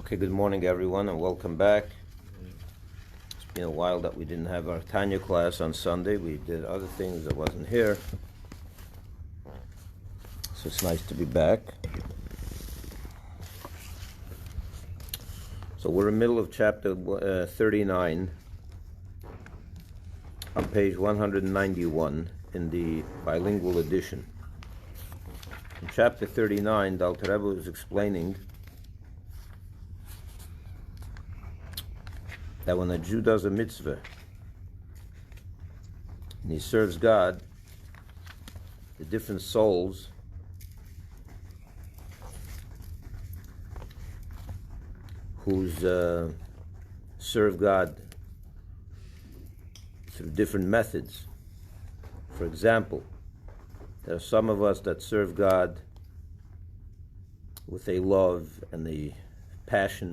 Okay, good morning everyone and welcome back. It's been a while that we didn't have our Tanya class on Sunday. We did other things that wasn't here. So it's nice to be back. So we're in the middle of chapter 39 on page 191 in the bilingual edition. In chapter 39, the Alter Rebbe was explaining that when a Jew does a mitzvah and he serves God, the different souls who's serve God through different methods. For example, there are some of us that serve God with a love and a passion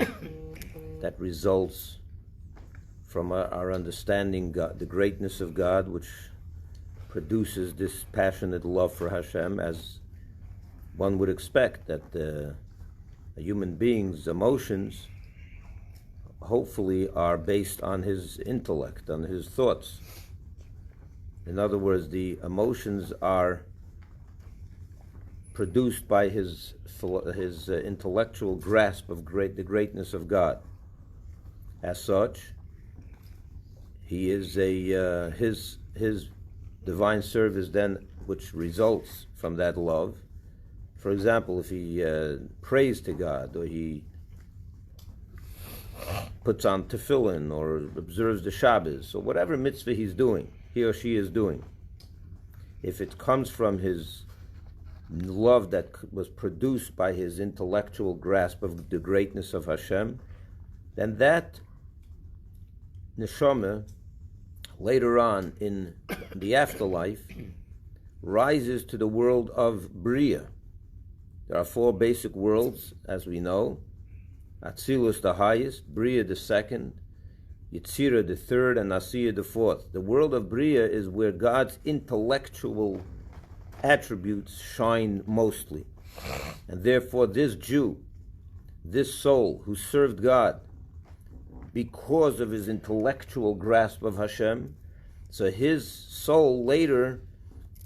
that results from our understanding God, the greatness of God, which produces this passionate love for Hashem, as one would expect that a human being's emotions hopefully are based on his intellect, on his thoughts. In other words, the emotions are produced by his intellectual grasp of the greatness of God. As such, he is his divine service then, which results from that love. For example, if he prays to God, or he puts on tefillin, or observes the Shabbat, or whatever mitzvah he's doing, he or she is doing, if it comes from his love that was produced by his intellectual grasp of the greatness of Hashem, then that neshama later on in the afterlife rises to the world of Bria. There are four basic worlds, as we know. Atzilus the highest, Bria the second, Yetzirah the third, and Asiya the fourth. The world of Bria is where God's intellectual attributes shine mostly. And therefore this Jew, this soul who served God because of his intellectual grasp of Hashem, so his soul later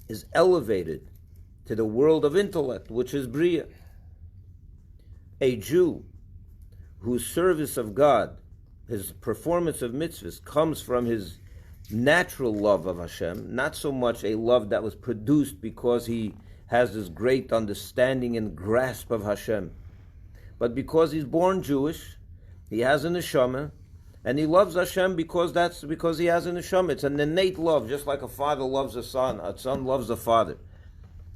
is elevated to the world of intellect, which is Bria. A Jew whose service of God, his performance of mitzvahs, comes from his natural love of Hashem, not so much a love that was produced because he has this great understanding and grasp of Hashem, but because he's born Jewish, he has a neshama, and he loves Hashem because he has a neshama. It's an innate love, just like a father loves a son loves a father.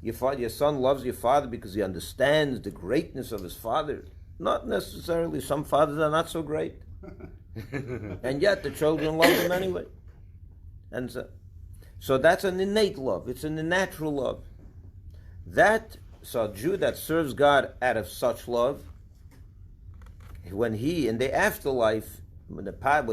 Your son loves your father because he understands the greatness of his father. Not necessarily. Some fathers are not so great. And yet the children love them anyway. And so that's an innate love. It's a natural love. So a Jew that serves God out of such love, when he, in the afterlife, when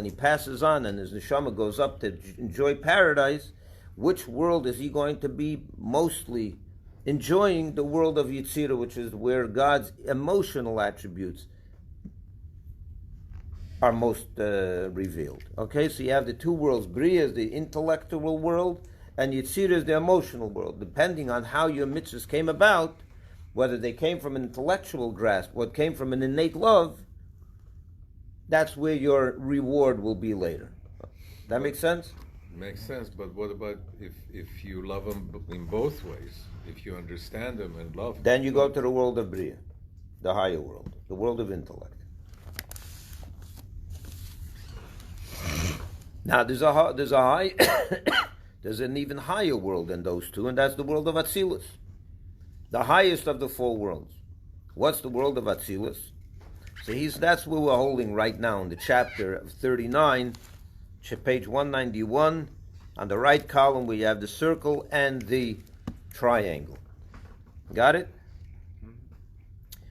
he passes on and his neshama goes up to enjoy paradise, which world is he going to be mostly enjoying? The world of Yetzirah, which is where God's emotional attributes are most revealed. Okay, so you have the two worlds. Bria is the intellectual world, and Yetzirah is the emotional world. Depending on how your mitzvahs came about, whether they came from an intellectual grasp or came from an innate love, that's where your reward will be later. That makes sense? Makes sense, but what about if you love them in both ways? If you understand them and love them? Then you go to the world of Bria, the higher world, the world of intellect. Now there's an even higher world than those two, and that's the world of Atzilus, the highest of the four worlds. What's the world of Atzilus? So that's where we're holding right now in the chapter of 39, page 191. On the right column, we have the circle and the triangle. Got it?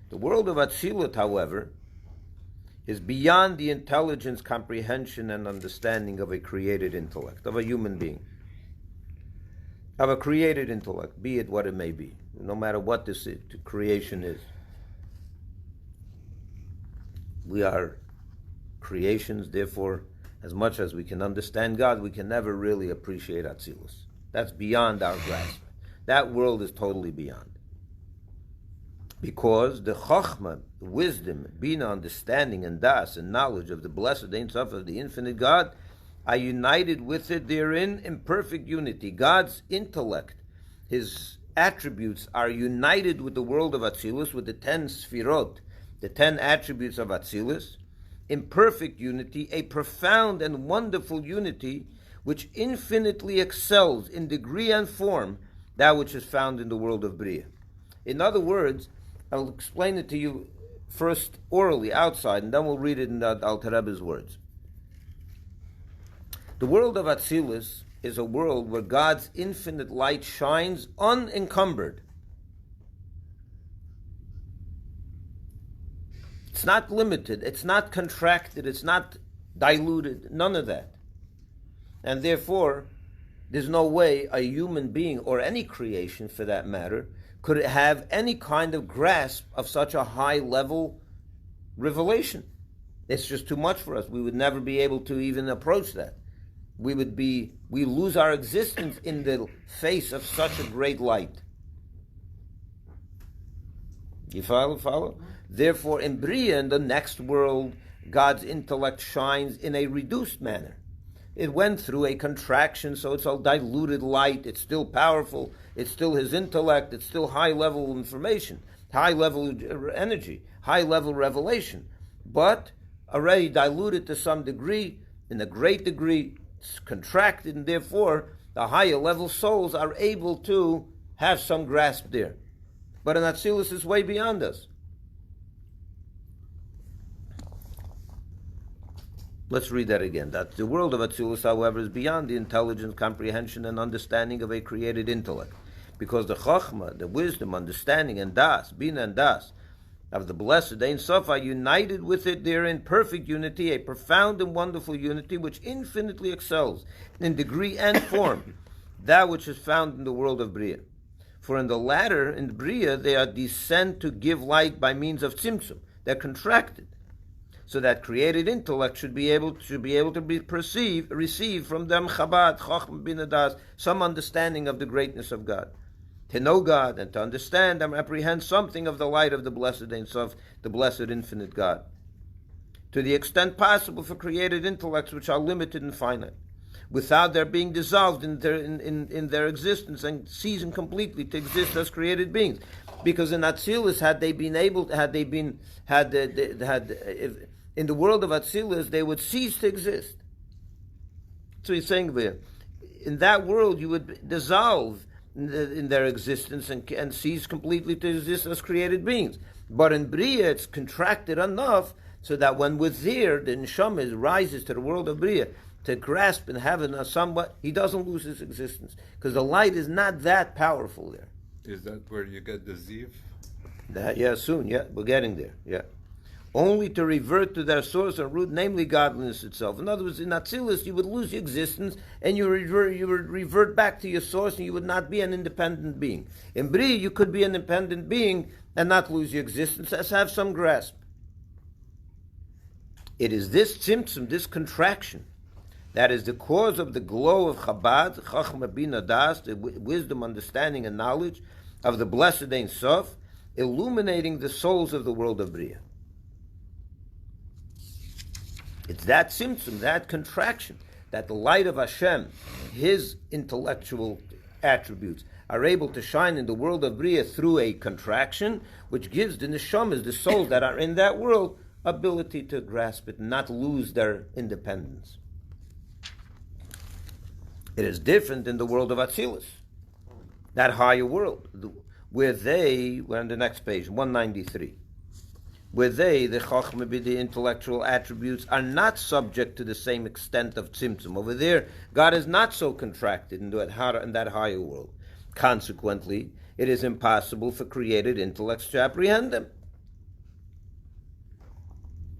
The world of Atzilut, however, is beyond the intelligence, comprehension, and understanding of a created intellect, of a human being. Of a created intellect, be it what it may be, no matter what this creation is. We are creations, therefore, as much as we can understand God, we can never really appreciate Atzilus. That's beyond our grasp. That world is totally beyond. Because the Chochmah, the wisdom, Bina, understanding, and Das, and knowledge of the blessed Ein Sof of the infinite God, are united with it therein in perfect unity. God's intellect, His attributes are united with the world of Atzilus, with the 10 Sfirot, the 10 attributes of Atzilus, in perfect unity, a profound and wonderful unity which infinitely excels in degree and form that which is found in the world of Bria. In other words, I'll explain it to you first orally, outside, and then we'll read it in the Alter Rebbe's words. The world of Atzilus is a world where God's infinite light shines unencumbered. It's not limited, it's not contracted, it's not diluted, none of that. And therefore, there's no way a human being, or any creation for that matter, could have any kind of grasp of such a high level revelation. It's just too much for us. We would never be able to even approach that. We lose our existence in the face of such a great light. You follow? Therefore, in Bria, in the next world, God's intellect shines in a reduced manner. It went through a contraction, so it's a diluted light. It's still powerful. It's still His intellect. It's still high-level information, high-level energy, high-level revelation. But already diluted to some degree, in a great degree, it's contracted, and therefore the higher-level souls are able to have some grasp there. But in Atzilus, it's way beyond us. Let's read that again. That the world of Atzilus, however, is beyond the intelligence, comprehension, and understanding of a created intellect. Because the Chochmah, the wisdom, understanding, and Das, Bina and Das, of the blessed Ein Sof are united with it there in perfect unity, a profound and wonderful unity which infinitely excels in degree and form that which is found in the world of Bria. For in the latter, in Bria, they are descent to give light by means of Tzimtzum. They're contracted, so that created intellect should be able to receive from them Chabad, Chochmah, Bina, Das, some understanding of the greatness of God. To know God and to understand and apprehend something of the light of the blessed Ein Sof, the blessed infinite God, to the extent possible for created intellects which are limited and finite, without their being dissolved in their existence and ceasing completely to exist as created beings. Because in Atzilus, in the world of Atzilus, they would cease to exist. So he's saying there, in that world you would dissolve in their existence and cease completely to exist as created beings. But in Bria, it's contracted enough so that when we're there, the neshama rises to the world of Bria to grasp and have a somewhat, he doesn't lose his existence because the light is not that powerful there. Is that where you get the ziv? Soon, we're getting there, Only to revert to their source and root, namely godliness itself. In other words, in Atzilus, you would lose your existence and you would revert back to your source and you would not be an independent being. In Bria, you could be an independent being and not lose your existence, as have some grasp. It is this tzimtzum, this contraction, that is the cause of the glow of Chabad, Chochmah, Bina, Das, the wisdom, understanding, and knowledge of the blessed Ein Sof, illuminating the souls of the world of Bria. It's that tzimtzum, that contraction, that the light of Hashem, His intellectual attributes, are able to shine in the world of Bria through a contraction, which gives the neshamas, the souls that are in that world, ability to grasp it and not lose their independence. It is different in the world of Atzilus, that higher world, where we're on the next page, 193, where the Chochmah, the intellectual attributes, are not subject to the same extent of tzimtzum. Over there, God is not so contracted in that higher world. Consequently, it is impossible for created intellects to apprehend them.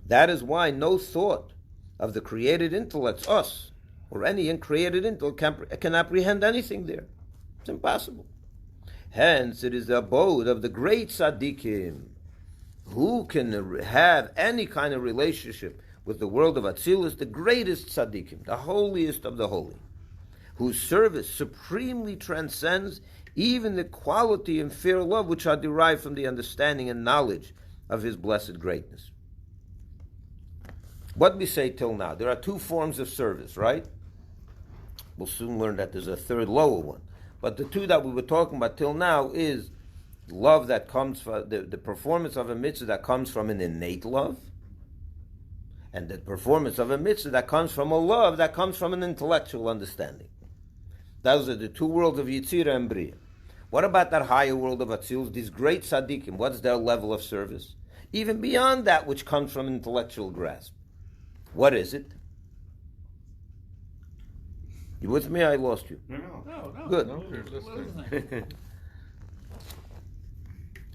That is why no thought of the created intellects, us, or any uncreated intellect can apprehend anything there. It's impossible. Hence, it is the abode of the great tzaddikim, who can have any kind of relationship with the world of Atzilus, the greatest tzaddikim, the holiest of the holy, whose service supremely transcends even the quality and fair love which are derived from the understanding and knowledge of his blessed greatness. What we say till now, there are two forms of service, right? We'll soon learn that there's a third lower one. But the two that we were talking about till now is love that comes from the performance of a mitzvah that comes from an innate love, and the performance of a mitzvah that comes from a love that comes from an intellectual understanding. Those are the two worlds of Yitzira and Bria. What about that higher world of Atzilus, these great tzaddikim? What's their level of service? Even beyond that which comes from intellectual grasp. What is it? You with me? I lost you. No. Good. No, you're listening.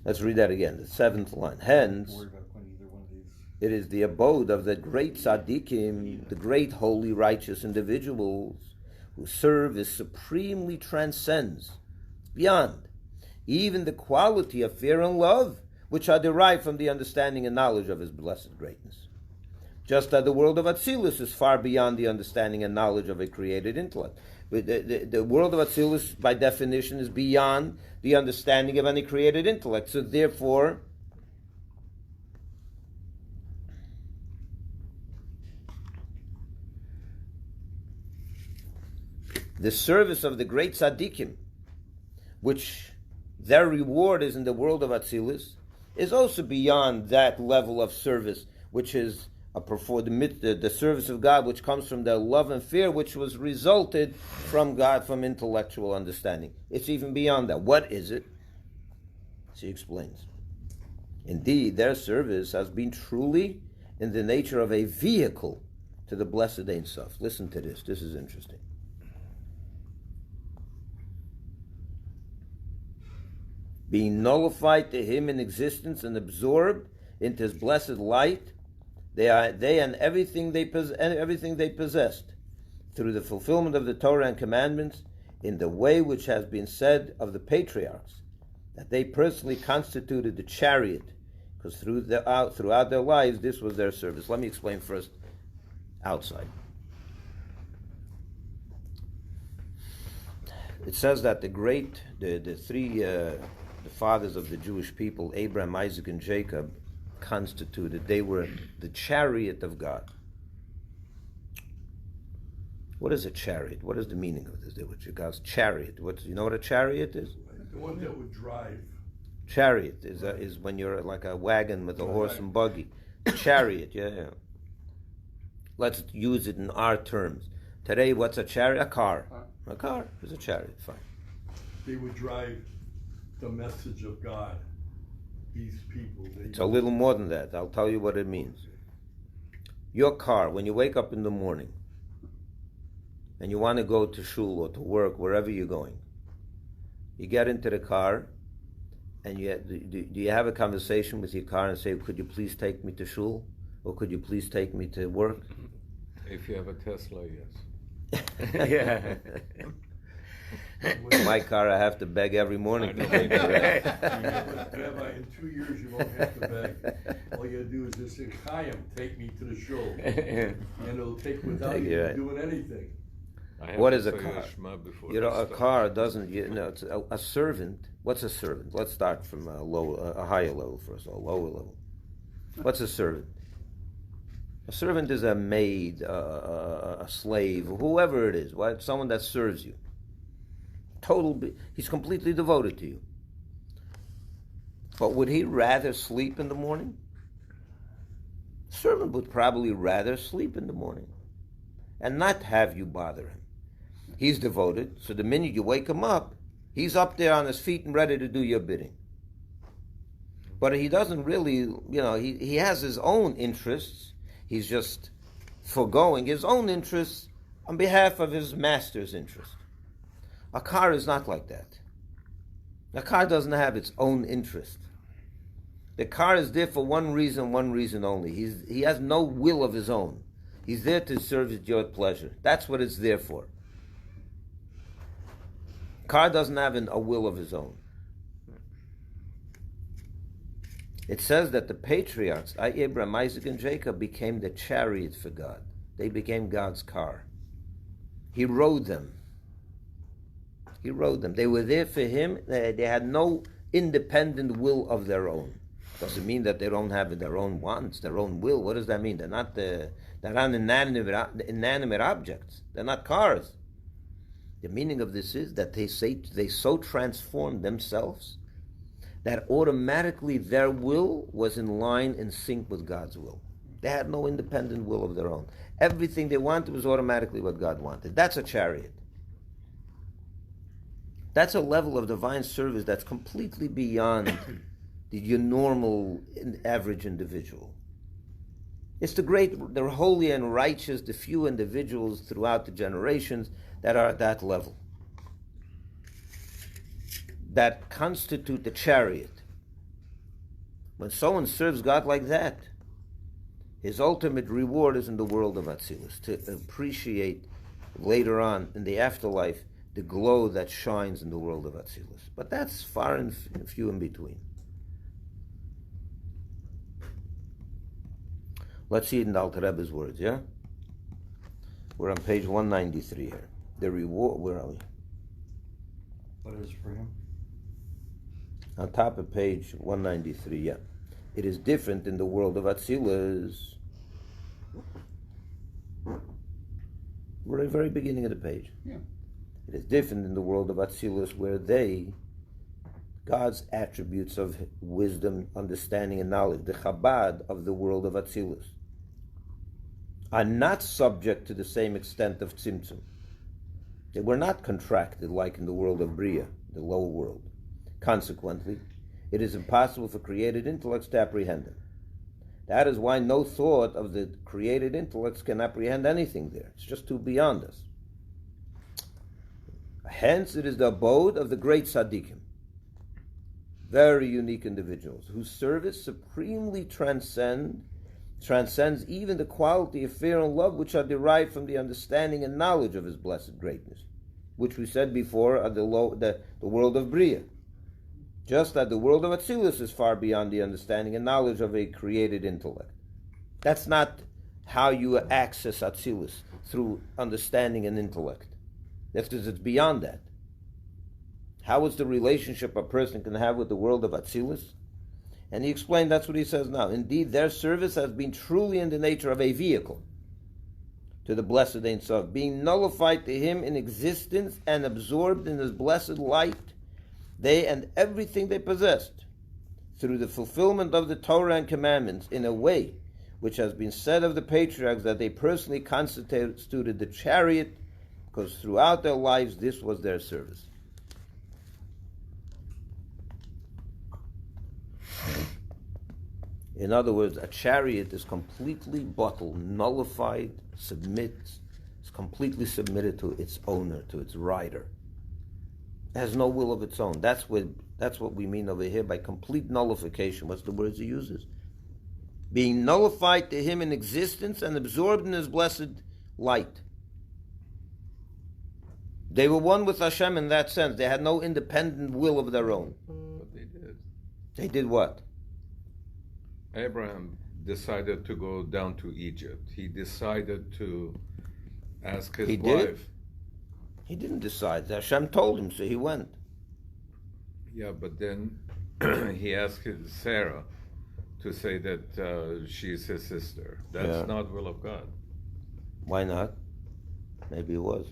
Let's read that again. The seventh line. Hence, it is the abode of the great tzaddikim, the great holy righteous individuals, whose service supremely transcends, beyond, even the quality of fear and love, which are derived from the understanding and knowledge of his blessed greatness. Just as the world of Atzilus is far beyond the understanding and knowledge of a created intellect. The world of Atzilus, by definition, is beyond the understanding of any created intellect. So therefore, the service of the great tzaddikim, which their reward is in the world of Atzilus, is also beyond that level of service, which is the service of God, which comes from their love and fear, which was resulted from God, from intellectual understanding. It's even beyond that. What is it? She explains. Indeed, their service has been truly in the nature of a vehicle to the blessed Ein Sof. Listen to this. This is interesting. Being nullified to him in existence and absorbed into his blessed light, they and everything they possessed, through the fulfillment of the Torah and commandments, in the way which has been said of the patriarchs, that they personally constituted the chariot, because throughout their lives this was their service. Let me explain first outside. It says that the three fathers of the Jewish people, Abraham, Isaac, and Jacob, constituted, they were the chariot of God. What is a chariot? What is the meaning of this? They were God's chariot. You know what a chariot is? The one that would drive. Chariot is when you're like a wagon with a horse and buggy. Chariot, yeah. Let's use it in our terms. Today, what's a chariot? A car. A car is a chariot, fine. They would drive the message of God. These people. It's a little more than that. I'll tell you what it means. Your car, when you wake up in the morning and you want to go to shul or to work, wherever you're going, you get into the car and do you have a conversation with your car and say, could you please take me to shul? Or could you please take me to work? If you have a Tesla, yes. Yeah. My car, I have to beg every morning to take me there. Rabbi, in 2 years you won't have to beg. All you gotta do is just say, Chaim, take me to the shul. And it'll take without you doing anything. What is a car? A car doesn't, it's a servant. What's a servant? Let's start from a higher level first, or a lower level. What's a servant? A servant is a maid, a slave, whoever it is, someone that serves you. He's completely devoted to you. But would he rather sleep in the morning? The servant would probably rather sleep in the morning and not have you bother him. He's devoted, so the minute you wake him up, he's up there on his feet and ready to do your bidding. But he doesn't really, he has his own interests. He's just foregoing his own interests on behalf of his master's interest. A car is not like that. A car doesn't have its own interest. The car is there for one reason only. He has no will of his own. He's there to serve at your pleasure. That's what it's there for. Car doesn't have a will of his own. It says that the patriarchs, Abraham, Isaac, and Jacob, became the chariot for God. They became God's car. He rode them. He rode them. They were there for him. They had no independent will of their own. Doesn't mean that they don't have their own wants, their own will. What does that mean? They're not inanimate objects. They're not cars. The meaning of this is that they so transformed themselves that automatically their will was in line, in sync with God's will. They had no independent will of their own. Everything they wanted was automatically what God wanted. That's a chariot. That's a level of divine service that's completely beyond your normal average individual. It's the holy and righteous, the few individuals throughout the generations that are at that level, that constitute the chariot. When someone serves God like that, his ultimate reward is in the world of Atzilus, to appreciate later on in the afterlife the glow that shines in the world of Atzilus. But that's far and few in between. Let's see it in the Alter Rebbe's words, yeah? We're on page 193 here. The reward, where are we? What is for him? On top of page 193, yeah. It is different in the world of Atzilus. We're at the very beginning of the page. Yeah. It is different in the world of Atzilus, where God's attributes of wisdom, understanding, and knowledge, the Chabad of the world of Atzilus, are not subject to the same extent of Tzimtzum. They were not contracted like in the world of Bria, the lower world. Consequently, it is impossible for created intellects to apprehend them. That is why no thought of the created intellects can apprehend anything there. It's just too beyond us. Hence, it is the abode of the great tzaddikim, very unique individuals, whose service supremely transcends even the quality of fear and love which are derived from the understanding and knowledge of his blessed greatness, which we said before are the world of Bria. Just that the world of Atzilus is far beyond the understanding and knowledge of a created intellect. That's not how you access Atzilus, through understanding and intellect. That's because it's beyond that. How is the relationship a person can have with the world of Atzilus? And he explained that's what he says now. Indeed, their service has been truly in the nature of a vehicle to the blessed Ein Sof, being nullified to him in existence and absorbed in his blessed light, they and everything they possessed, through the fulfillment of the Torah and commandments, in a way which has been said of the patriarchs that they personally constituted the chariot, because throughout their lives this was their service. In other words, a chariot is completely bottled, nullified, is completely submitted to its owner, to its rider. It has no will of its own. That's what we mean over here by complete nullification. What's the words he uses? Being nullified to him in existence and absorbed in his blessed light. They were one with Hashem in that sense. They had no independent will of their own. But they did. They did what? Abraham decided to go down to Egypt. He decided to ask his wife. Did? He didn't decide. Hashem told him, so he went. Yeah, but then he asked Sarah to say that she's his sister. That's not will of God. Why not? Maybe it was.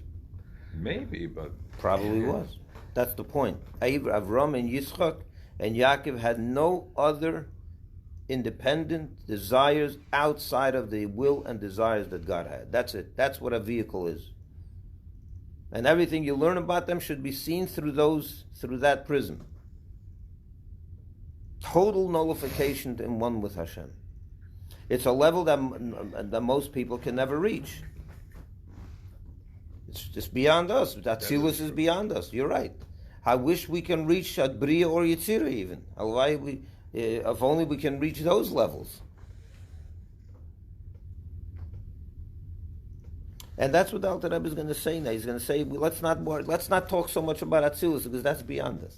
Maybe, but... Probably was. That's the point. Avram and Yitzchak and Yaakov had no other independent desires outside of the will and desires that God had. That's it. That's what a vehicle is. And everything you learn about them should be seen through that prism. Total nullification in one with Hashem. It's a level that most people can never reach. It's just beyond us. Atzilus is beyond us. You're right. I wish we can reach Bria or Yetzirah even. If only we can reach those levels. And that's what the Alter Rebbe is going to say now. He's going to say, let's not talk so much about Atzilus because that's beyond us.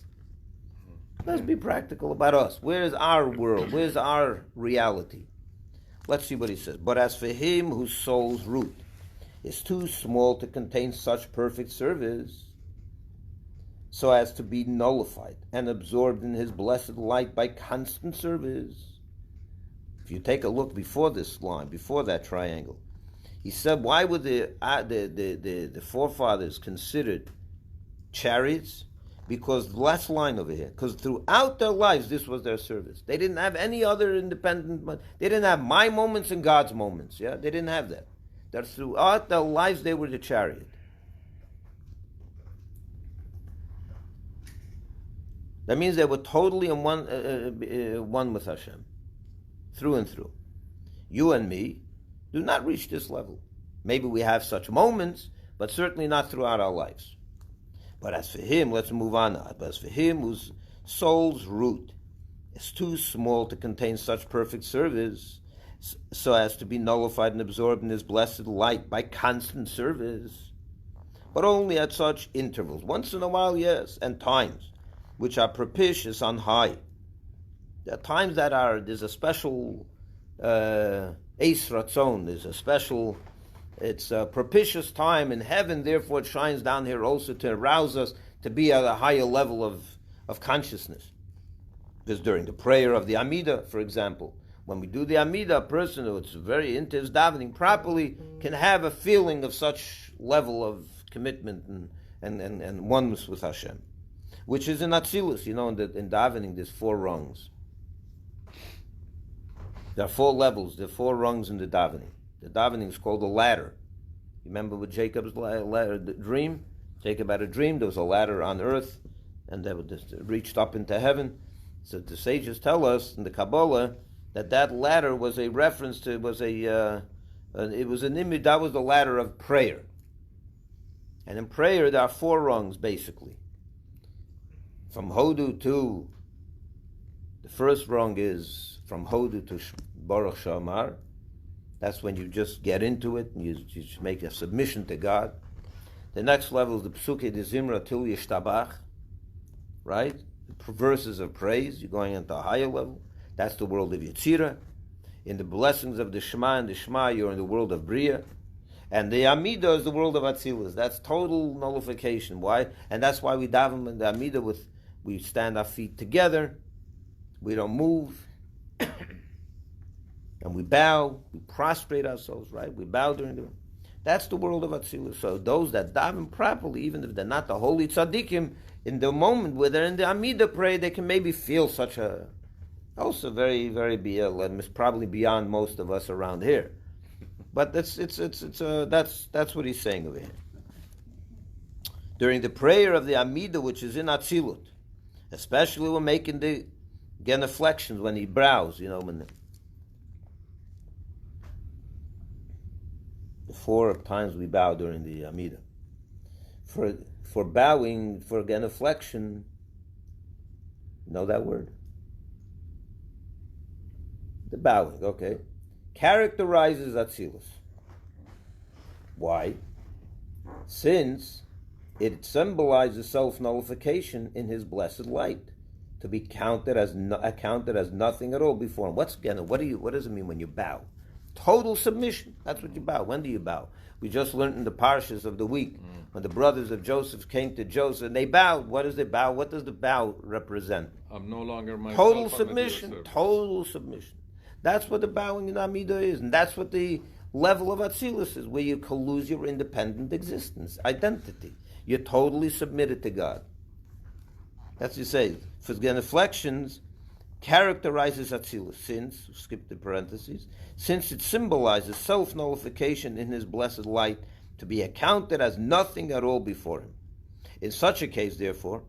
Let's be practical about us. Where's our world? Where's our reality? Let's see what he says. But as for him whose soul's root is too small to contain such perfect service, so as to be nullified and absorbed in his blessed light by constant service. If you take a look before this line, before that triangle, he said, why were the forefathers considered chariots? Because the last line over here, because throughout their lives, this was their service. They didn't have any other independent, they didn't have my moments and God's moments, yeah? They didn't have that. That throughout their lives, they were the chariot. That means they were totally in one with Hashem, through and through. You and me do not reach this level. Maybe we have such moments, but certainly not throughout our lives. But as for him, let's move on now. But as for him whose soul's root is too small to contain such perfect service, so as to be nullified and absorbed in his blessed light by constant service, but only at such intervals, once in a while, yes, and times which are propitious on high. There are times that there's a special Eis Ratzon, there's a special, it's a propitious time in heaven, therefore it shines down here also to arouse us to be at a higher level of consciousness. Because during the prayer of the Amidah, for example, when we do the Amidah, a person who's very into his davening properly can have a feeling of such level of commitment and oneness with Hashem, which is in Atzilus. You know, in davening, there's 4 rungs. There are 4 levels. There are 4 rungs in the davening. The davening is called a ladder. You remember with Jacob's ladder, the dream? Jacob had a dream. There was a ladder on earth, and that reached up into heaven. So the sages tell us in the Kabbalah that ladder was a reference to, it was an image, that was the ladder of prayer. And in prayer, there are 4 rungs, basically. From Hodu to, the first rung is from Hodu to Baruch Shamar. That's when you just get into it, and you just make a submission to God. The next level is the Psuke de Zimra Til Yishtabach, right? The verses of praise, you're going into a higher level. That's the world of Yetzirah. In the blessings of the Shema and the Shema, you're in the world of Bria. And the Amidah is the world of Atzilus. That's total nullification. Why? And that's why we daven in the Amidah we stand our feet together, we don't move, and we bow, we prostrate ourselves, right? We bow that's the world of Atzilus. So those that daven properly, even if they're not the holy tzaddikim, in the moment where they're in the Amidah prayer, they can maybe feel such a, also very, very probably beyond most of us around here. But that's what he's saying over here. During the prayer of the Amidah, which is in Atzilut, especially when making the genuflections, when he bows, you know, when the 4 times we bow during the Amidah. For bowing, for genuflection, know that word? The bowing, okay, characterizes Atzilus. Why? Since it symbolizes self-nullification in his blessed light, to be counted as nothing at all before him. What does it mean when you bow? Total submission. That's what you bow. When do you bow? We just learned in the parashas of the week when the brothers of Joseph came to Joseph and they bowed. What does they bow? What does the bow represent? I'm no longer myself. Total submission. Total submission. That's what the bowing in Amidah is, and that's what the level of Atzilus is, where you can lose your independent existence, identity. You're totally submitted to God. That's what you say. For genuflections characterizes Atzilus, since, skip the parentheses, since it symbolizes self-nullification in his blessed light, to be accounted as nothing at all before him. In such a case, therefore,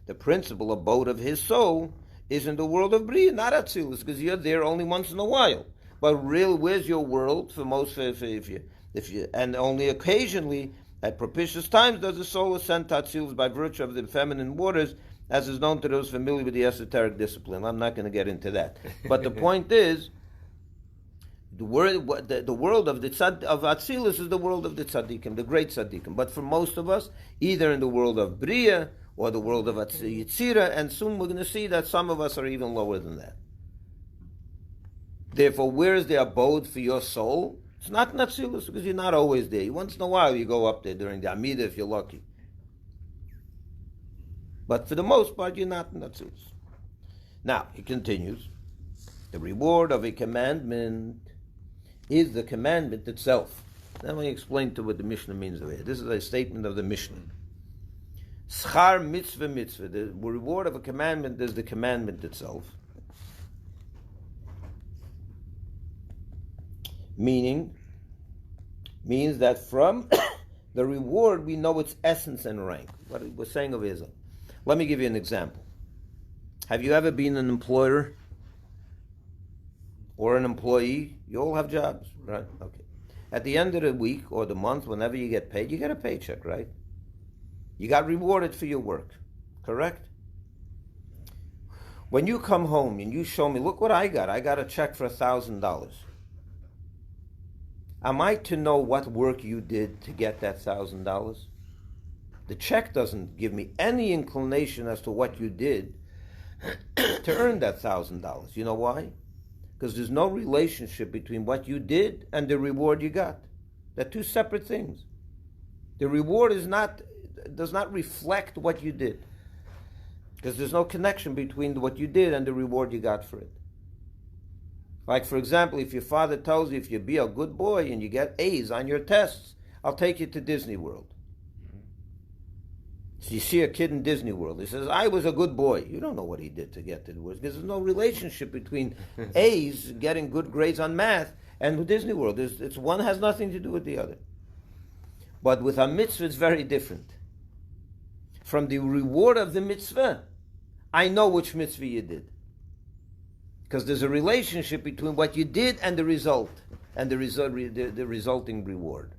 the principal abode of his soul is in the world of Bria, not Atzilus, because you're there only once in a while. But real, where's your world? For most, if you, and only occasionally, at propitious times, does the soul ascend to Atzilus by virtue of the feminine waters, as is known to those familiar with the esoteric discipline. I'm not going to get into that. But the point is, the world of Atzilus is the world of the tzaddikim, the great tzaddikim. But for most of us, either in the world of Bria or the world of Yitzira, and soon we're going to see that some of us are even lower than that. Therefore, where is the abode for your soul? It's not in Atzilus, because you're not always there. Once in a while you go up there during the Amidah if you're lucky. But for the most part, you're not in Atzilus. Now, he continues, the reward of a commandment is the commandment itself. Let me explain to what the Mishnah means over here. This is a statement of the Mishnah. Schar mitzvah mitzvah. The reward of a commandment is the commandment itself. Means that from the reward we know its essence and rank. What we're saying over here. Let me give you an example. Have you ever been an employer or an employee? You all have jobs, right? Okay. At the end of the week or the month, whenever you get paid, you get a paycheck, right? You got rewarded for your work, correct? When you come home and you show me, look what I got a check for $1,000. Am I to know what work you did to get that $1,000? The check doesn't give me any inclination as to what you did to earn that $1,000. You know why? Because there's no relationship between what you did and the reward you got. They're two separate things. The reward does not reflect what you did, because there's no connection between what you did and the reward you got for it. Like, for example, if your father tells you if you be a good boy and you get A's on your tests, I'll take you to Disney World. So you see a kid in Disney World, he says, I was a good boy. You don't know what he did to get to the world, because there's no relationship between A's, getting good grades on math, and Disney World. It's one has nothing to do with the other. But with a mitzvah, it's very different. From the reward of the mitzvah, I know which mitzvah you did. Because there's a relationship between what you did and the result, and the resulting reward.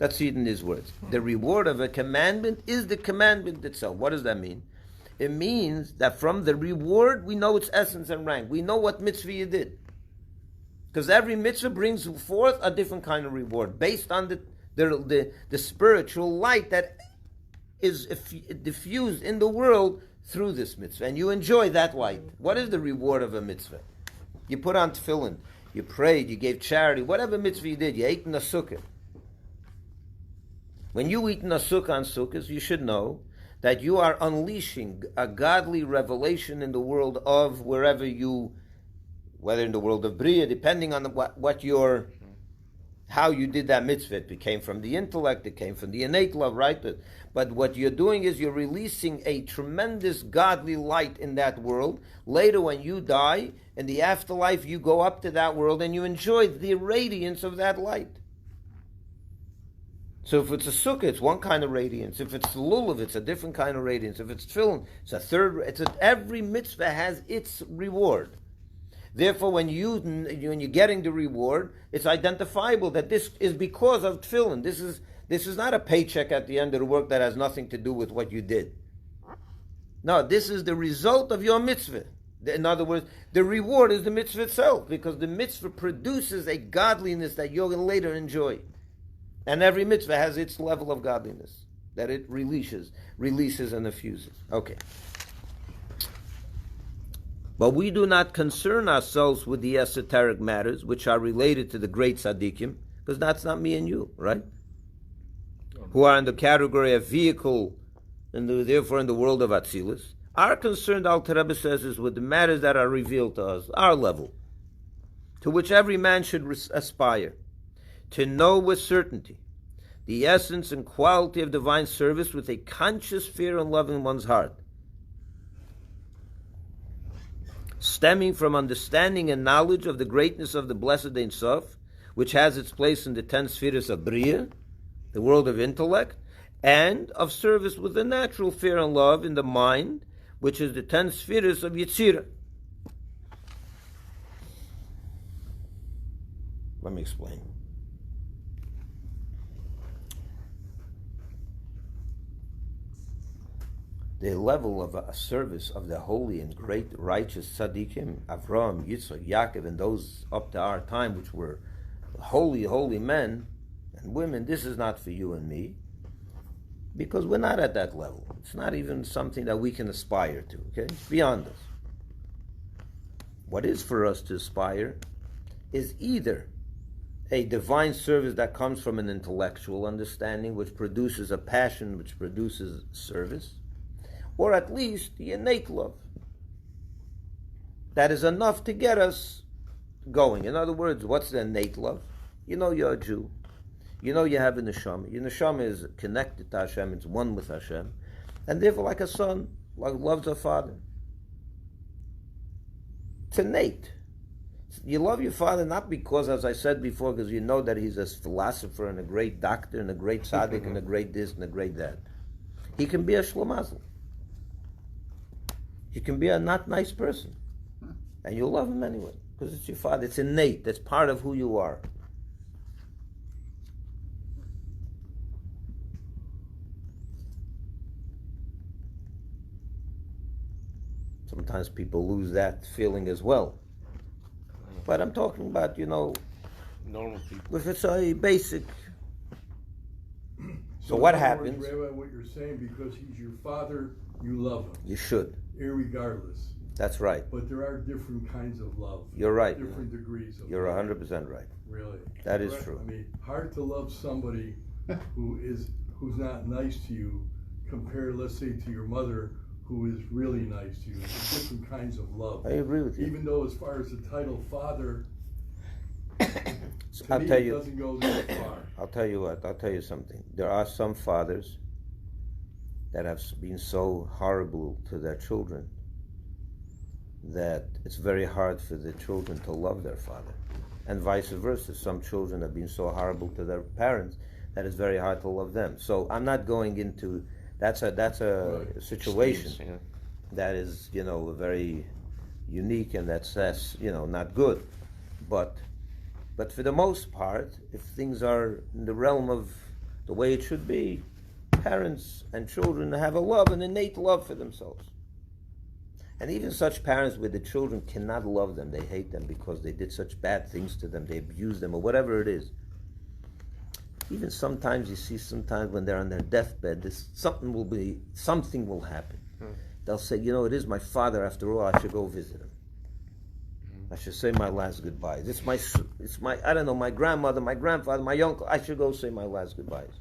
Let's see it in his words. The reward of a commandment is the commandment itself. What does that mean? It means that from the reward, we know its essence and rank. We know what mitzvah you did. Because every mitzvah brings forth a different kind of reward, based on the spiritual light that is diffused in the world through this mitzvah, and you enjoy that light. What is the reward of a mitzvah? You put on tefillin, you prayed, you gave charity, whatever mitzvah you did, you ate in a sukkah. When you eat in a sukkah on sukkahs, you should know that you are unleashing a godly revelation in the world of wherever you, whether in the world of Bria, depending on how you did that mitzvah. It came from the intellect, it came from the innate love, right? But what you're doing is you're releasing a tremendous godly light in that world. Later when you die, in the afterlife, you go up to that world and you enjoy the radiance of that light. So if it's a sukkah, it's one kind of radiance. If it's lulav, it's a different kind of radiance. If it's tefillin, it's a third. Every mitzvah has its reward. Therefore, when you're getting the reward, it's identifiable that this is because of tefillin. This is not a paycheck at the end of the work that has nothing to do with what you did. No, this is the result of your mitzvah. In other words, the reward is the mitzvah itself, because the mitzvah produces a godliness that you're going to later enjoy. And every mitzvah has its level of godliness that it releases and effuses. Okay. But we do not concern ourselves with the esoteric matters which are related to the great tzaddikim, because that's not me and you, right? Who are in the category of vehicle, and therefore in the world of Atzilus. Our concern, Alter Rebbe says, is with the matters that are revealed to us, our level, to which every man should aspire, to know with certainty the essence and quality of divine service with a conscious fear and love in one's heart, stemming from understanding and knowledge of the greatness of the blessed Ein Sof, which has its place in the 10 spheres of Bria, the world of intellect, and of service with the natural fear and love in the mind, which is the 10 spheres of Yetzirah. Let me explain. The level of a service of the holy and great righteous tzaddikim, Avraham, Yitzchak, Yaakov, and those up to our time, which were holy, holy men and women, this is not for you and me. Because we're not at that level. It's not even something that we can aspire to, okay? It's beyond us. What is for us to aspire is either a divine service that comes from an intellectual understanding, which produces a passion, which produces service, or at least the innate love. That is enough to get us going. In other words, what's the innate love? You know you're a Jew. You know you have a neshama. Your neshama is connected to Hashem. It's one with Hashem. And therefore, like a son, like loves a father. It's innate. You love your father not because, as I said before, because you know that he's a philosopher and a great doctor and a great tzaddik and a great this and a great that. He can be a shlamazel. He can be a not nice person. And you'll love him anyway, because it's your father. It's innate. That's part of who you are. Sometimes people lose that feeling as well. But I'm talking about, normal people. If it's a basic. So in what other happens? Words, Rabbi, what you're saying, because he's your father, you love him. You should. Irregardless. That's right. But there are different kinds of love. You're right. Different degrees of You're love. 100% right. Really. That is Right? true. I mean, hard to love somebody who's not nice to you compared, let's say, to your mother, who is really nice to you. It's different kinds of love. I agree with you. Even though, as far as the title father, to I'll me, tell it you. doesn't go that far. I'll tell you what. I'll tell you something. There are some fathers that have been so horrible to their children that it's very hard for the children to love their father, and vice versa. Some children have been so horrible to their parents that it's very hard to love them. So I'm not going into that's a Right. situation Yeah. that is very unique, and that's not good. But for the most part, if things are in the realm of the way it should be, parents and children have an innate love for themselves. And even such parents where the children cannot love them, they hate them because they did such bad things to them, they abused them, or whatever it is. Even sometimes you see, when they're on their deathbed, something will happen. They'll say, it is my father after all, I should go visit him. I should say my last goodbyes. It's my I don't know, my grandmother, my grandfather, my uncle, I should go say my last goodbyes.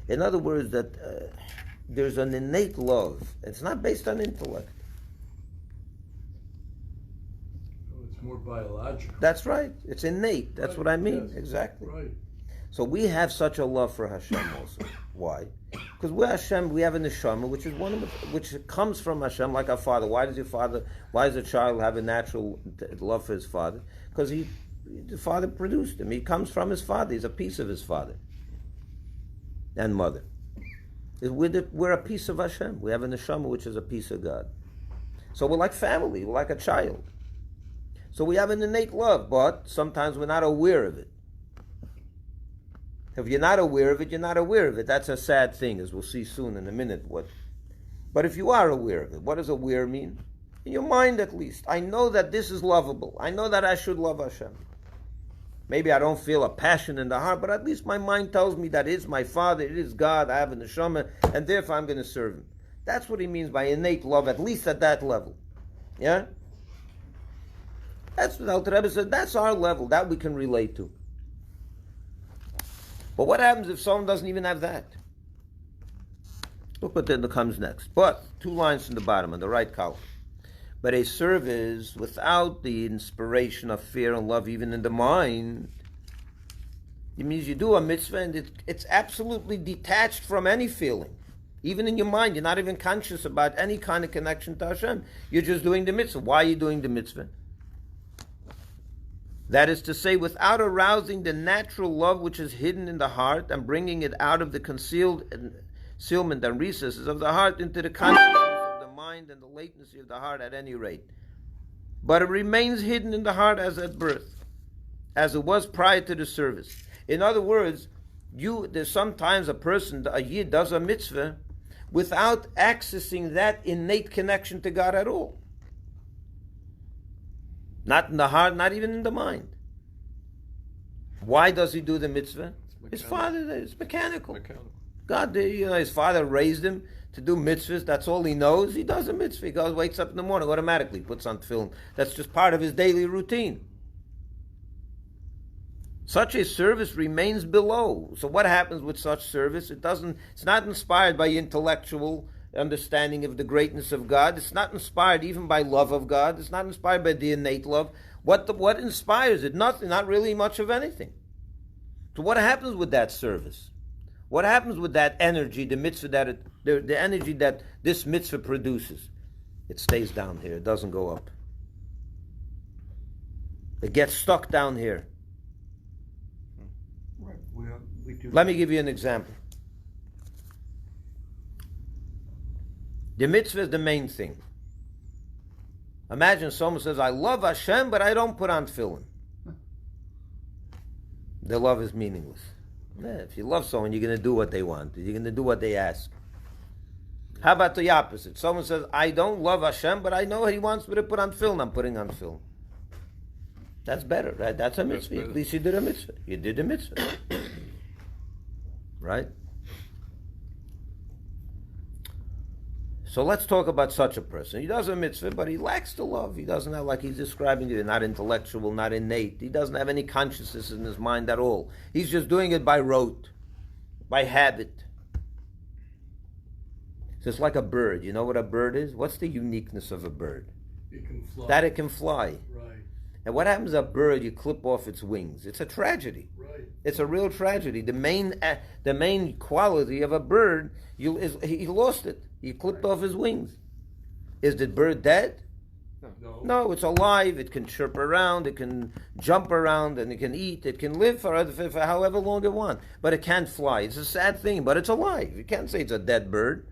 In other words, that there's an innate love. It's not based on intellect. It's more biological. That's right. It's innate. That's what I mean. Yes. Exactly. Right. So we have such a love for Hashem also. Why? Because we're Hashem, we have a neshama, which comes from Hashem, like our father. Why does a child have a natural love for his father? Because the father produced him. He comes from his father. He's a piece of his father and mother. We're a piece of Hashem. We have a neshama, which is a piece of God. So we're like family. We're like a child. So we have an innate love, but sometimes we're not aware of it. If you're not aware of it, you're not aware of it. That's a sad thing, as we'll see soon in a minute. But if you are aware of it, what does aware mean? In your mind, at least. I know that this is lovable. I know that I should love Hashem. Maybe I don't feel a passion in the heart, but at least my mind tells me that it's my Father, it is God, I have a neshama, and therefore I'm going to serve Him. That's what he means by innate love, at least at that level. Yeah? That's what Alter Rebbe said. That's our level. That we can relate to. But what happens if someone doesn't even have that? Look what then comes next. But, 2 lines from the bottom, on the right column. But a service without the inspiration of fear and love, even in the mind, it means you do a mitzvah and it's absolutely detached from any feeling. Even in your mind, you're not even conscious about any kind of connection to Hashem. You're just doing the mitzvah. Why are you doing the mitzvah? That is to say, without arousing the natural love which is hidden in the heart and bringing it out of the concealment and recesses of the heart into the consciousness of the mind and the latency of the heart at any rate. But it remains hidden in the heart as at birth, as it was prior to the service. In other words, there's sometimes a yid does a mitzvah without accessing that innate connection to God at all. Not in the heart, not even in the mind. Why does he do the mitzvah? His father is mechanical. God, his father raised him to do mitzvahs. That's all he knows. He does a mitzvah. He goes, wakes up in the morning, automatically puts on tefillin. That's just part of his daily routine. Such a service remains below. So what happens with such service? It's not inspired by intellectual understanding of the greatness of God. It's not inspired even by love of God. It's not inspired by the innate love. What inspires it? Nothing, not really much of anything. So what happens with that service? What happens with that energy, the mitzvah the energy that this mitzvah produces? It stays down here. It doesn't go up. It gets stuck down here. Let me give you an example. The mitzvah is the main thing. Imagine someone says, I love Hashem, but I don't put on tefillin. The love is meaningless. If you love someone, you're going to do what they want. You're going to do what they ask. How about the opposite? Someone says, I don't love Hashem, but I know He wants me to put on tefillin. I'm putting on tefillin. That's better, right? That's a mitzvah. At least you did a mitzvah. You did a mitzvah. Right? So let's talk about such a person. He does a mitzvah, but he lacks the love. He doesn't have, like he's describing it, not intellectual, not innate. He doesn't have any consciousness in his mind at all. He's just doing it by rote, by habit. So it's like a bird. You know what a bird is? What's the uniqueness of a bird? It can fly. That it can fly. Right. And what happens to a bird? You clip off its wings. It's a tragedy. Right. It's a real tragedy. The main quality of a bird, he lost it. He clipped off his wings. Is the bird dead? No. No, it's alive. It can chirp around. It can jump around, and it can eat. It can live for however long it wants. But it can't fly. It's a sad thing, but it's alive. You can't say it's a dead bird.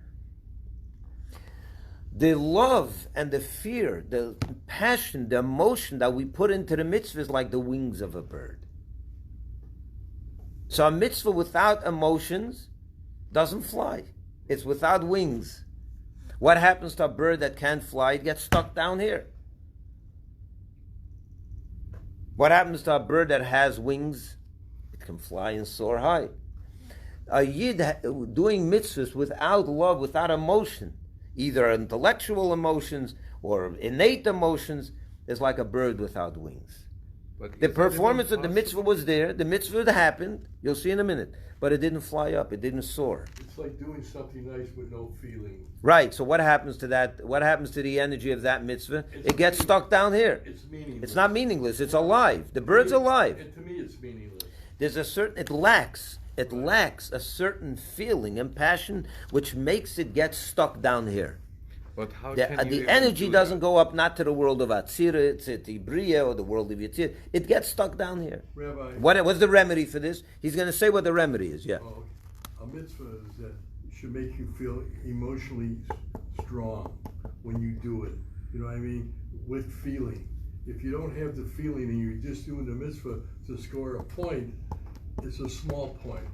The love and the fear, the passion, the emotion that we put into the mitzvah is like the wings of a bird. So a mitzvah without emotions doesn't fly. It's without wings. What happens to a bird that can't fly? It gets stuck down here. What happens to a bird that has wings? It can fly and soar high. A yid doing mitzvahs without love, without emotion, either intellectual emotions or innate emotions, is like a bird without wings. But The performance of the mitzvah was there. The mitzvah happened. You'll see in a minute. But it didn't fly up. It didn't soar. It's like doing something nice with no feeling. Right. So what happens to that? What happens to the energy of that mitzvah? It gets stuck down here. It's meaningless. It's not meaningless. It's alive. The bird's alive. And to me, it's meaningless. There's a certain. It lacks a certain feeling and passion which makes it get stuck down here. But how The can you even energy do doesn't that? go up not to the world of Atzira, to Bria, or the world of Yetzir. It gets stuck down here. Rabbi, What's the remedy for this? He's going to say what the remedy is. Yeah. a mitzvah is that should make you feel emotionally strong when you do it. You know what I mean? With feeling. If you don't have the feeling and you're just doing the mitzvah to score a point, it's a small point.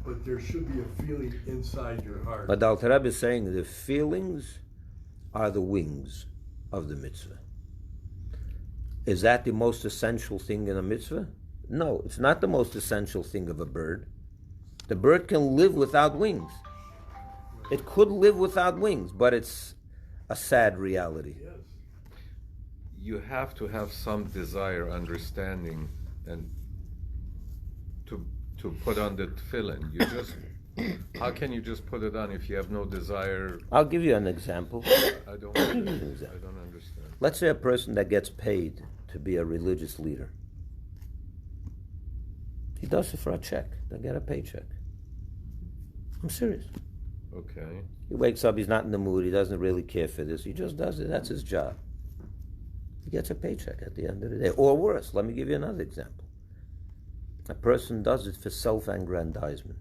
But there should be a feeling inside your heart. But the Alter Rebbe is saying the feelings are the wings of the mitzvah. Is that the most essential thing in a mitzvah? No, it's not the most essential thing of a bird. The bird can live without wings. It could live without wings, but it's a sad reality. Yes. You have to have some desire, understanding, and to put on the tefillin. You just how can you just put it on if you have no desire? I'll give you an example. I don't understand. Let's say a person that gets paid to be a religious leader. He does it for a check. They get a paycheck. I'm serious. Okay. He wakes up, he's not in the mood, he doesn't really care for this. He just does it. That's his job. He gets a paycheck at the end of the day. Or worse, let me give you another example. A person does it for self-aggrandizement.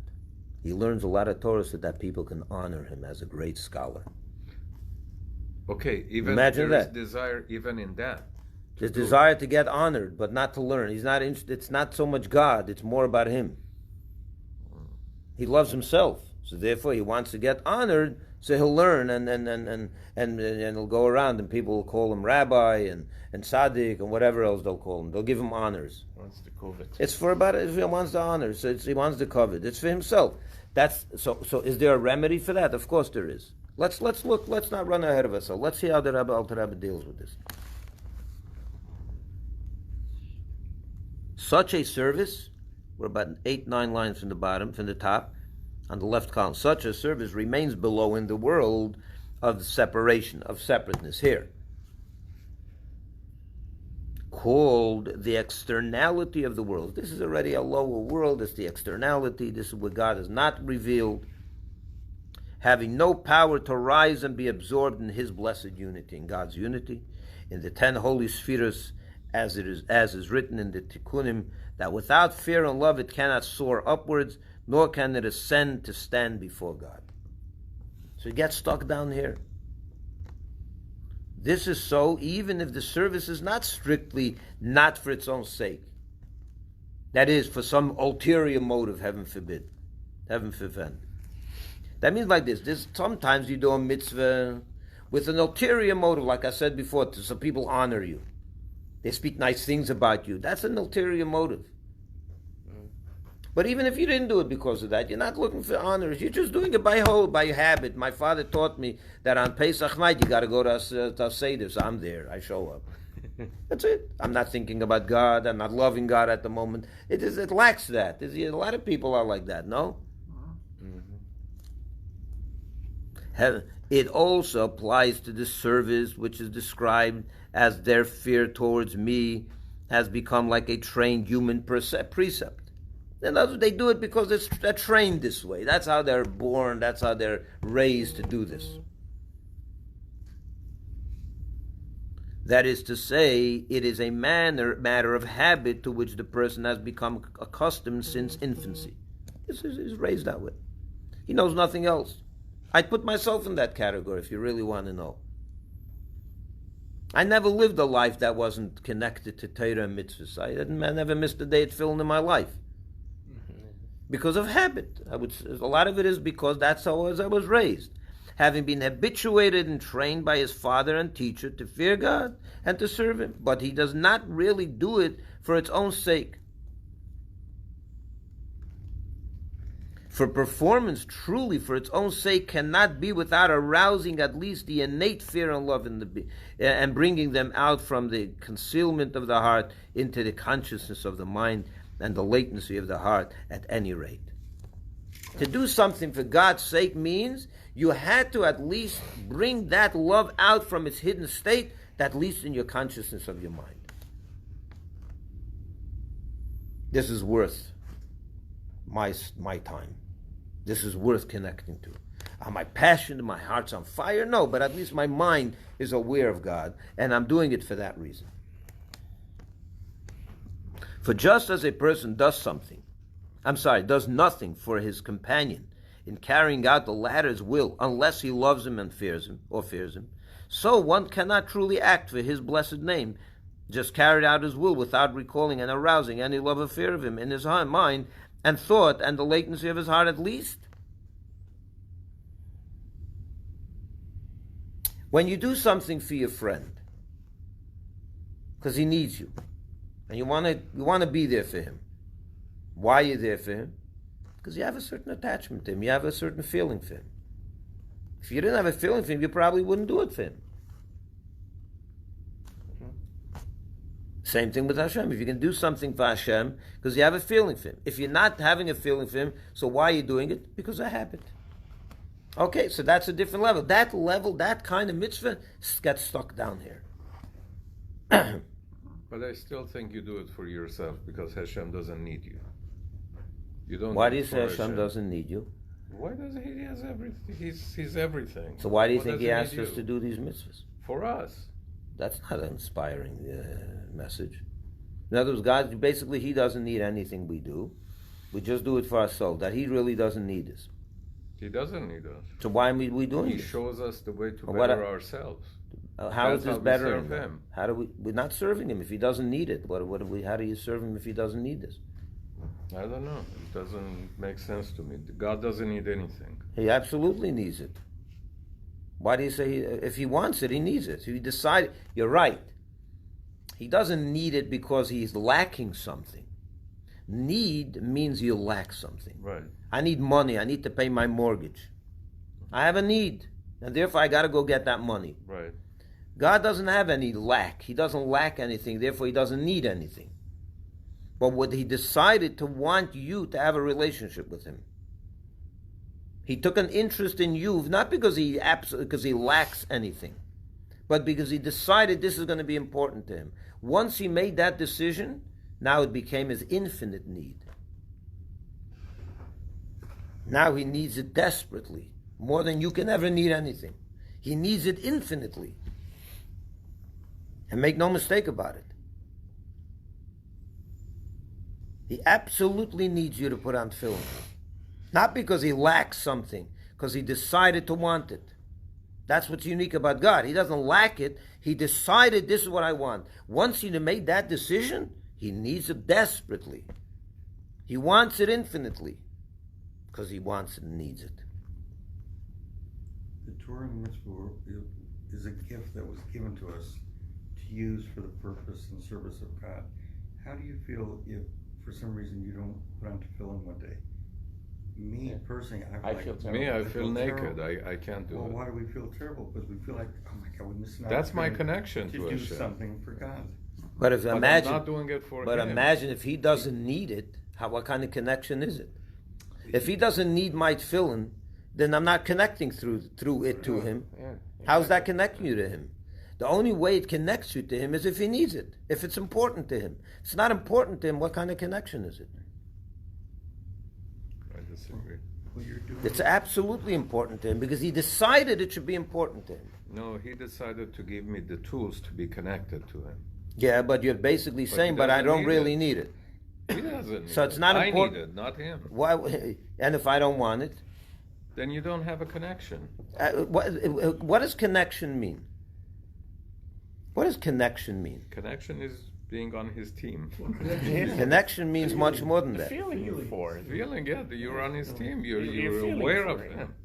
He learns a lot of Torah so that people can honor him as a great scholar. Okay, even Imagine there is that. desire even in that. His desire to get honored, but not to learn. He's not interested. It's not so much God, it's more about him. He loves himself. So therefore he wants to get honored So he'll learn, and he'll go around, and people will call him rabbi and tzaddik and whatever else they'll call him. They'll give him honors. Wants the covet. It's for about if he wants the honors. So he wants the covet. It's for himself. That's so. So is there a remedy for that? Of course there is. Let's look. Let's not run ahead of ourselves. Let's see how the Alter Rebbe deals with this. Such a service, we're about 8-9 lines from the bottom, from the top, on the left column. Such a service remains below in the world of separation, of separateness here, called the externality of the world. This is already a lower world. It's the externality. This is where God is not revealed, having no power to rise and be absorbed in His blessed unity, in God's unity, in the 10 holy spheres, as is written in the Tikkunim, that without fear and love it cannot soar upwards, nor can it ascend to stand before God. So you get stuck down here. This is so even if the service is not strictly not for its own sake. That is, for some ulterior motive, heaven forbid. Heaven forbid. That means like this. Sometimes you do a mitzvah with an ulterior motive, like I said before, so people honor you. They speak nice things about you. That's an ulterior motive. But even if you didn't do it because of that, you're not looking for honors. You're just doing it by habit. My father taught me that on Pesach night you got to go to Seder, so I'm there. I show up. That's it. I'm not thinking about God. I'm not loving God at the moment. It lacks that. A lot of people are like that, no? Mm-hmm. It also applies to the service which is described as their fear towards me has become like a trained human precept. In other words, they do it because they're trained this way. That's how they're born. That's how they're raised to do this. That is to say, it is a matter of habit to which the person has become accustomed since infancy. He's raised that way. He knows nothing else. I'd put myself in that category if you really want to know. I never lived a life that wasn't connected to Torah and mitzvahs. I never missed a day at filling in my life. Because of habit. A lot of it is because that's how I was raised. Having been habituated and trained by his father and teacher to fear God and to serve Him. But he does not really do it for its own sake. For performance truly for its own sake cannot be without arousing at least the innate fear and love and bringing them out from the concealment of the heart into the consciousness of the mind and the latency of the heart at any rate. To do something for God's sake means you had to at least bring that love out from its hidden state, at least in your consciousness of your mind. This is worth my time. This is worth connecting to. Am I passionate? My heart's on fire? No, but at least my mind is aware of God, and I'm doing it for that reason. For just as a person does nothing for his companion in carrying out the latter's will unless he loves him and fears him, so one cannot truly act for his blessed name, just carried out his will without recalling and arousing any love or fear of him in his mind and thought and the latency of his heart at least. When you do something for your friend, because he needs you, and you want to be there for him. Why are you there for him? Because you have a certain attachment to him. You have a certain feeling for him. If you didn't have a feeling for him, you probably wouldn't do it for him. Same thing with Hashem. If you can do something for Hashem, because you have a feeling for Him. If you're not having a feeling for Him, so why are you doing it? Because of habit. Okay, so that's a different level. That kind of mitzvah gets stuck down here. But I still think you do it for yourself because Hashem doesn't need you. You don't. Why do you say Hashem doesn't need you? Why doesn't He? He has everything. He's everything. So why do you think He asks us to do these mitzvahs? For us. That's not an inspiring message. In other words, God, basically, He doesn't need anything we do. We just do it for ourselves. That He really doesn't need us. He doesn't need us. So why are we doing this? He shows us the way to better ourselves. How is this better? Him? How do we're not serving Him if He doesn't need it. How do you serve Him if He doesn't need this? I don't know. It doesn't make sense to me. God doesn't need anything. He absolutely needs it. Why do you say if he wants it, he needs it? So he decided, you're right. He doesn't need it because he's lacking something. Need means you lack something. Right. I need money. I need to pay my mortgage. I have a need, and therefore I got to go get that money. Right. God doesn't have any lack. He doesn't lack anything. Therefore, he doesn't need anything. But what he decided to want you to have a relationship with him. He took an interest in you, not because he lacks anything, but because he decided this is going to be important to him. Once he made that decision, now it became his infinite need. Now he needs it desperately, more than you can ever need anything. He needs it infinitely. And make no mistake about it. He absolutely needs you to put on tefillin. Not because he lacks something, because he decided to want it. That's what's unique about God. He doesn't lack it. He decided this is what I want. Once he made that decision, he needs it desperately. He wants it infinitely because he wants it and needs it. The Torah and Mitzvah is a gift that was given to us to use for the purpose and service of God. How do you feel if, for some reason, you don't put on tefillin one day? Me personally, I feel terrible. Me, I feel naked. Terrible. I can't do Well, it. why do we feel terrible? Because we feel like, oh my God, we're missing out. That's my connection to do Hashem. something for God. But if But imagine, I'm not doing it for but him. imagine if he doesn't need it, what kind of connection is it? If he doesn't need my tefillin, then I'm not connecting through it to him. Yeah. How's that connecting you to him? The only way it connects you to him is if he needs it, if it's important to him. If it's not important to him, what kind of connection is it? I disagree. Well, you're doing It's absolutely important to him because he decided it should be important to him. No, he decided to give me the tools to be connected to him. Yeah, but you're basically But saying, he but I doesn't don't need really it. need it. He doesn't need So it's it. not I important- need it, not him. Why? And if I don't want it, Then you don't have a connection. what does connection mean? What does connection mean? Connection is being on his team. Connection means much more than The that. feeling you for it. Feeling, yeah, that you're on his team. You're You're feeling aware for of it. him.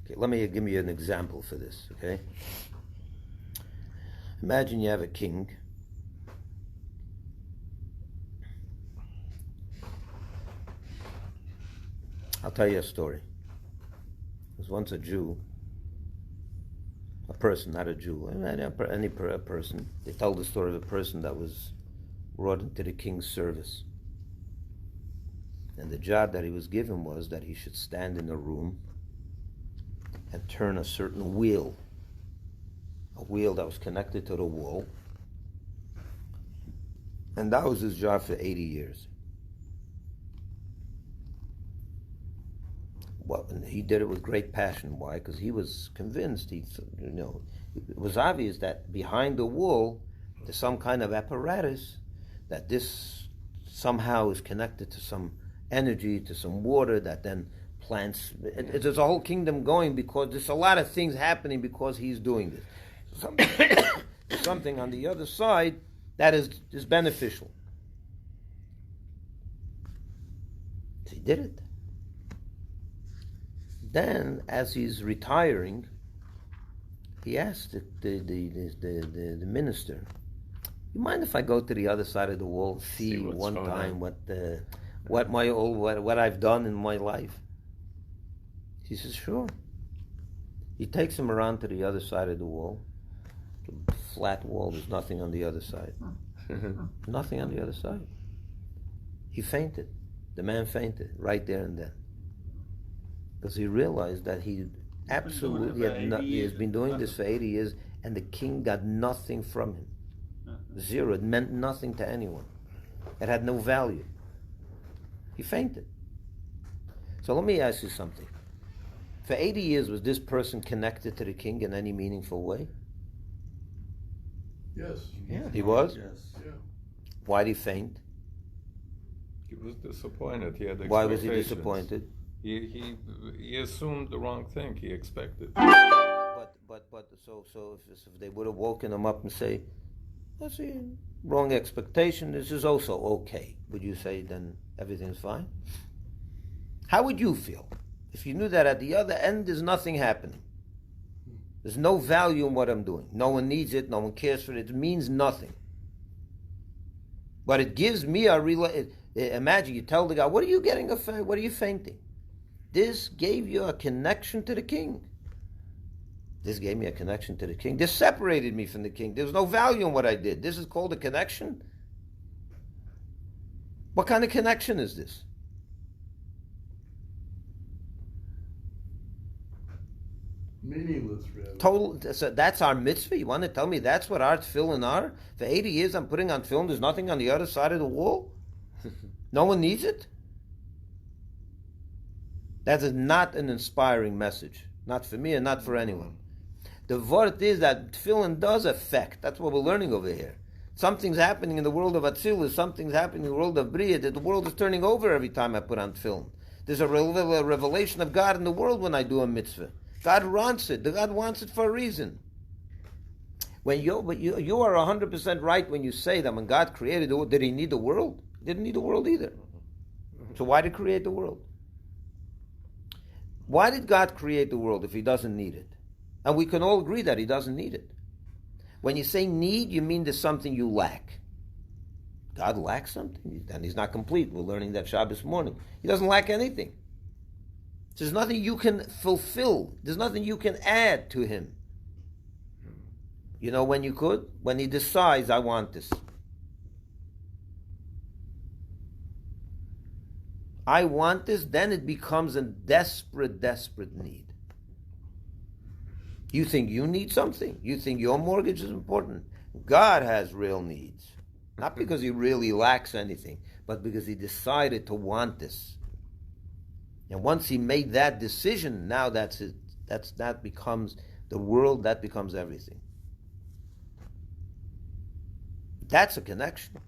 Okay, let me give you an example for this, okay? Imagine you have a king. I'll tell you a story. There was once a Jew, a person, not a Jew, any person. They told the story of a person that was brought into the king's service. And the job that he was given was that he should stand in a room and turn a certain wheel, a wheel that was connected to the wall. And that was his job for 80 years. Well, and he did it with great passion. Why? Because he was convinced. It was obvious that behind the wall, there's some kind of apparatus that this somehow is connected to some energy, to some water that then plants. There's a whole kingdom going because there's a lot of things happening because he's doing this. Something on the other side that is beneficial. So he did it. Then, as he's retiring, he asked the minister, "You mind if I go to the other side of the wall and see what's one going time on." what I've done in my life?" He says, "Sure." He takes him around to the other side of the wall. The flat wall. There's nothing on the other side. Nothing on the other side. He fainted. The man fainted right there and then. Because he realized that he absolutely has been doing this for 80 years, and the king got nothing from him. Zero. It meant nothing to anyone. It had no value. He fainted. So let me ask you something. For 80 years, was this person connected to the king in any meaningful way? Yes. Yeah. He was? Yes. Yeah. Why did he faint? He was disappointed. He had Why was he expectations. disappointed? He assumed the wrong thing. He expected. But so if they would have woken him up and say, "That's a wrong expectation. This is also okay," would you say then everything's fine? How would you feel if you knew that at the other end there's nothing happening? There's no value in what I'm doing. No one needs it. No one cares for it. It means nothing. But it gives me a real. Imagine you tell the guy, "What are you getting? What are you fainting?" This gave you a connection to the king. This gave me a connection to the king. This separated me from the king. There was no value in what I did. This is called a connection. What kind of connection is this? Meaningless, Rabbi. Total. So that's our mitzvah. You want to tell me that's what our tefillin are? For 80 years I'm putting on tefillin. There's nothing on the other side of the wall. No one needs it. That is not an inspiring message. Not for me and not for anyone. The word is that tefillin does affect. That's what we're learning over here. Something's happening in the world of Atzilus. Something's happening in the world of Bria. That the world is turning over every time I put on tefillin. There's a revelation of God in the world when I do a mitzvah. God wants it. God wants it for a reason. But you are 100% right when you say that when God created the world, did He need the world? He didn't need the world either. So why did He create the world? Why did God create the world if He doesn't need it? And we can all agree that He doesn't need it. When you say need, you mean there's something you lack. God lacks something, then He's not complete. We're learning that Shabbos morning. He doesn't lack anything. There's nothing you can fulfill. There's nothing you can add to Him. You know when you could? When He decides, I want this. I want this, then it becomes a desperate, desperate need. You think you need something. You think your mortgage is important. God has real needs. Not because He really lacks anything, but because He decided to want this. And once He made that decision, now that's it. That becomes the world, that becomes everything. That's a connection.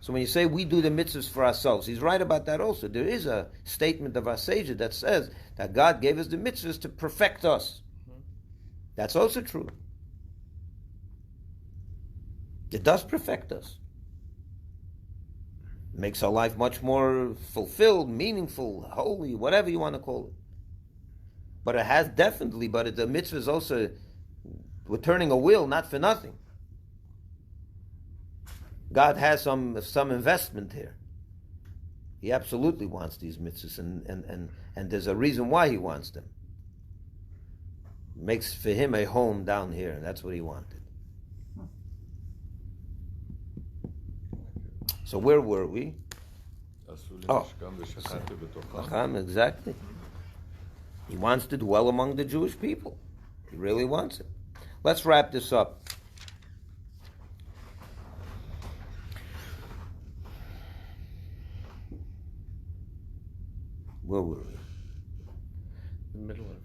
So when you say we do the mitzvahs for ourselves, He's right about that also. There is a statement of our sage that says that God gave us the mitzvahs to perfect us. That's also true. It does perfect us. It makes our life much more fulfilled, meaningful, holy, whatever you want to call it. But it has definitely, the mitzvah is also, we're turning a wheel, not for nothing. God has some investment here. He absolutely wants these mitzvahs, and there's a reason why He wants them. Makes for Him a home down here, and that's what He wanted. So where were we? Oh, exactly. He wants to dwell among the Jewish people. He really wants it. Let's wrap this up. Where were we? The middle of.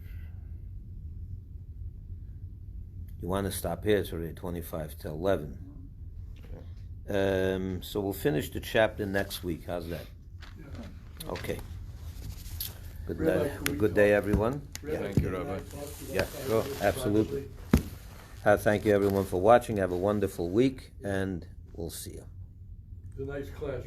You want to stop here? It's already 25 to 11. So we'll finish the chapter next week. How's that? Yeah. Okay. Good Rabbi, day. can we Good day, everyone. Thank you, Rabbi. Yeah, sure, absolutely. Thank you, everyone, for watching. Have a wonderful week, and we'll see you. It's a nice class,